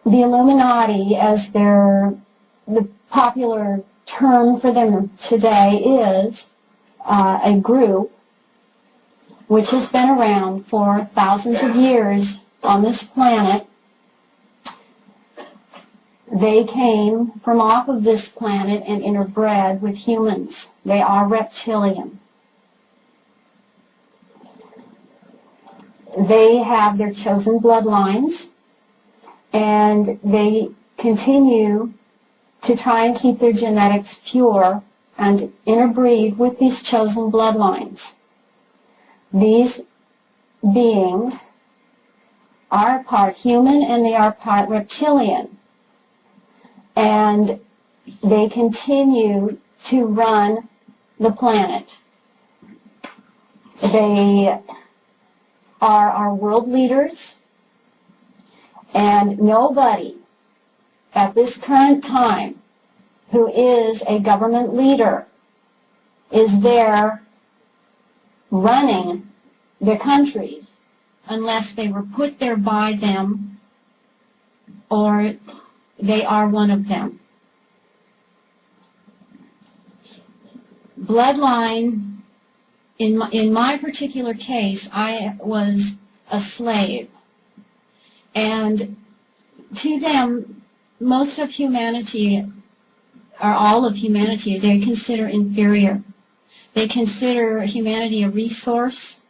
The Illuminati, as the popular term for them today, is a group which has been around for thousands of years on this planet. They came from off of this planet and interbred with humans. They are reptilian. They have their chosen bloodlines, and they continue to try and keep their genetics pure and interbreed with these chosen bloodlines. These beings are part human and they are part reptilian. And they continue to run the planet. They are our world leaders, and nobody at this current time who is a government leader is there running the countries unless they were put there by them or they are one of them. Bloodline, in my particular case, I was a slave. And to them, most of humanity, or all of humanity, they consider inferior. They consider humanity a resource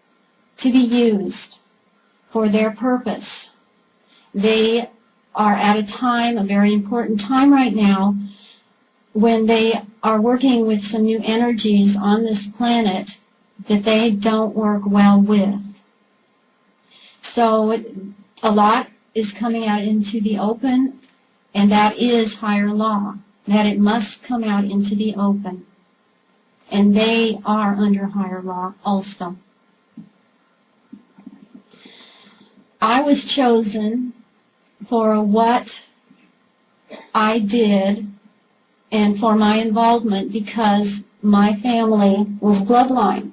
to be used for their purpose. They are at a time, a very important time right now, when they are working with some new energies on this planet that they don't work well with. So a lot is coming out into the open, and that is higher law, that it must come out into the open. And they are under higher law also. I was chosen for what I did and for my involvement because my family was bloodline.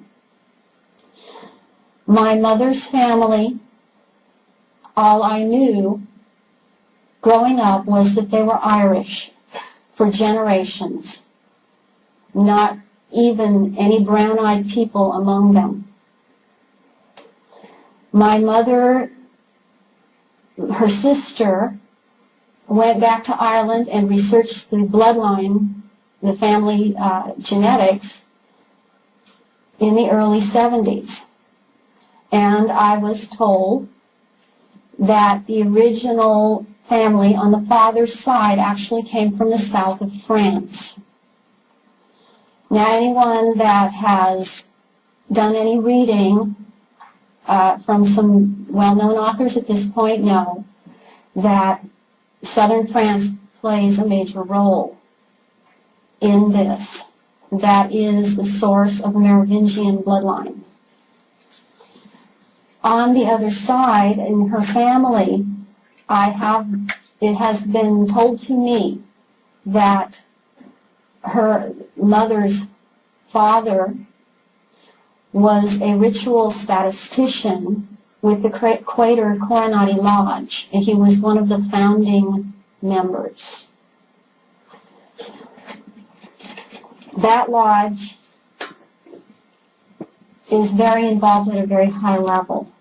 My mother's family, all I knew growing up was that they were Irish for generations, not even any brown-eyed people among them. My mother, her sister, went back to Ireland and researched the bloodline, the family genetics, in the early 70s. And I was told that the original family on the father's side actually came from the south of France. Now, anyone that has done any reading from some well-known authors at this point know that southern France plays a major role in this. That is the source of Merovingian bloodline. On the other side, in her family, it has been told to me that her mother's father was a ritual statistician with the Quaker Coronati Lodge, and he was one of the founding members. That lodge is very involved at a very high level.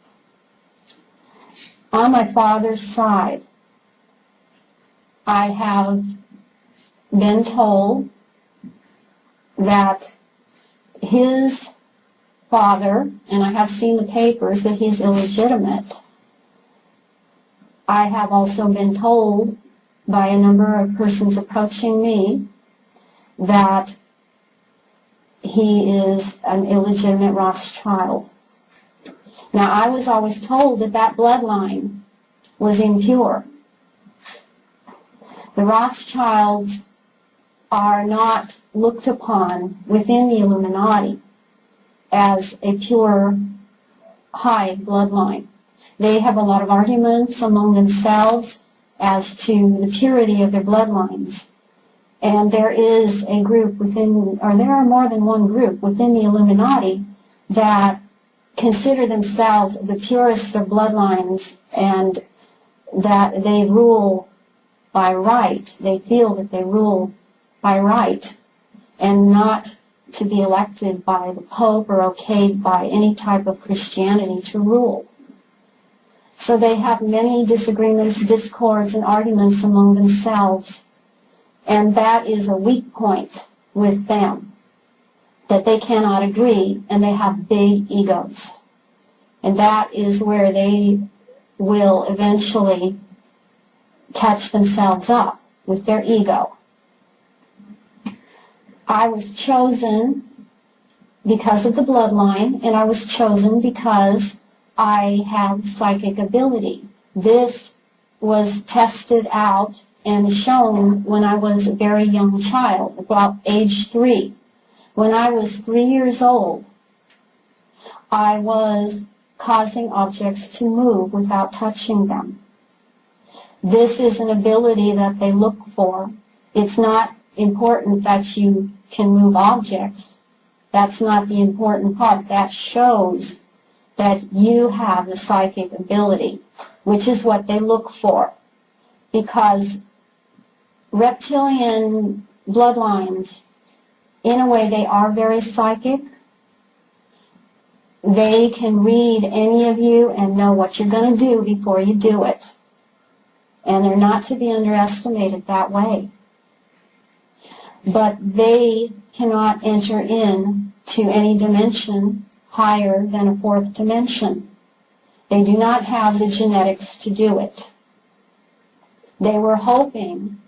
On my father's side, I have been told that his father, and I have seen the papers, that he's illegitimate. I have also been told by a number of persons approaching me that he is an illegitimate Rothschild. Now, I was always told that that bloodline was impure. The Rothschilds are not looked upon within the Illuminati as a pure, high bloodline. They have a lot of arguments among themselves as to the purity of their bloodlines. And there is a group within, or there are more than one group within the Illuminati that consider themselves the purest of bloodlines and that they rule by right. They feel that they rule by right and not to be elected by the Pope or okayed by any type of Christianity to rule. So they have many disagreements, discords, and arguments among themselves. And that is a weak point with them, that they cannot agree, and they have big egos. And that is where they will eventually catch themselves up with their ego. I was chosen because of the bloodline, and I was chosen because I have psychic ability. This was tested out and shown when I was a very young child, about age 3. When I was 3 years old, I was causing objects to move without touching them. This is an ability that they look for. It's not important that you can move objects. That's not the important part. That shows that you have the psychic ability, which is what they look for. Because reptilian bloodlines, in a way, they are very psychic. They can read any of you and know what you're going to do before you do it. And they're not to be underestimated that way. But they cannot enter into any dimension higher than a 4th dimension. They do not have the genetics to do it. They were hoping,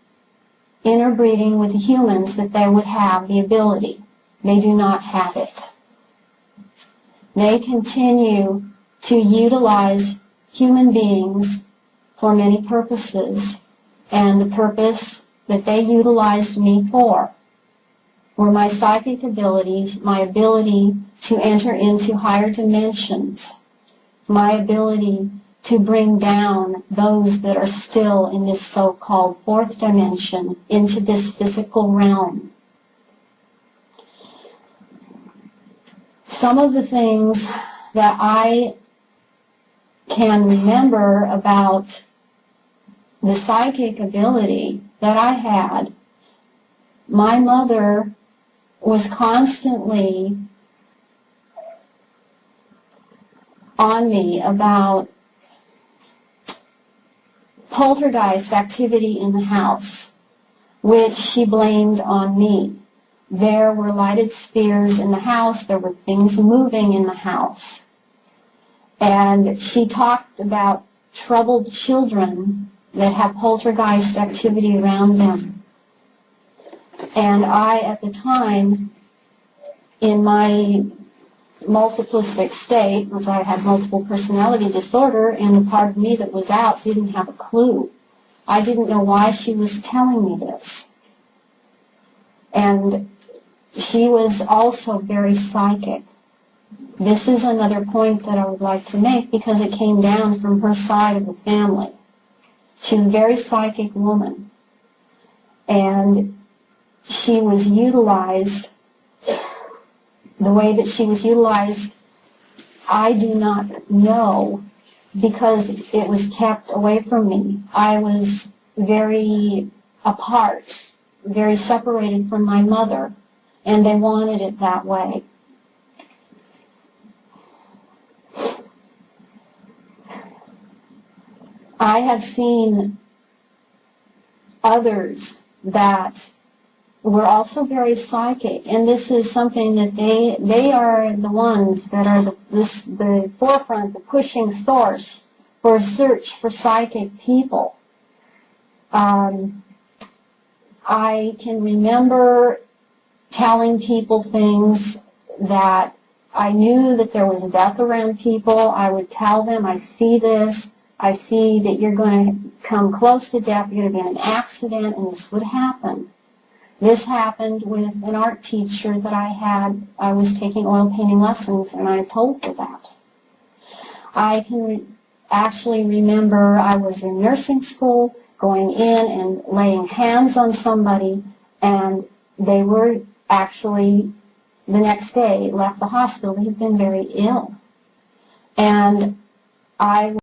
interbreeding with humans, that they would have the ability. They do not have it. They continue to utilize human beings for many purposes, and the purpose that they utilized me for were my psychic abilities, my ability to enter into higher dimensions, my ability to bring down those that are still in this so-called 4th dimension into this physical realm. Some of the things that I can remember about the psychic ability that I had, my mother was constantly on me about poltergeist activity in the house, which she blamed on me. There were lighted spheres in the house. There were things moving in the house. And she talked about troubled children that have poltergeist activity around them. And I, at the time, in my multiplistic state, because I had multiple personality disorder, and the part of me that was out didn't have a clue. I didn't know why she was telling me this. And she was also very psychic. This is another point that I would like to make, because it came down from her side of the family. She was a very psychic woman. And she was utilized, the way that she was utilized, I do not know, because it was kept away from me. I was very apart, very separated from my mother, and they wanted it that way. I have seen others that were also very psychic, and this is something that they are the ones that are the forefront, the pushing source for a search for psychic people. I can remember telling people things that I knew that there was death around people. I would tell them, I see this. I see that you're going to come close to death. You're going to be in an accident, and this would happen. This happened with an art teacher that I had. I was taking oil painting lessons, and I told her that. I can actually remember I was in nursing school, going in and laying hands on somebody, and they were actually, the next day, left the hospital. They had been very ill. And I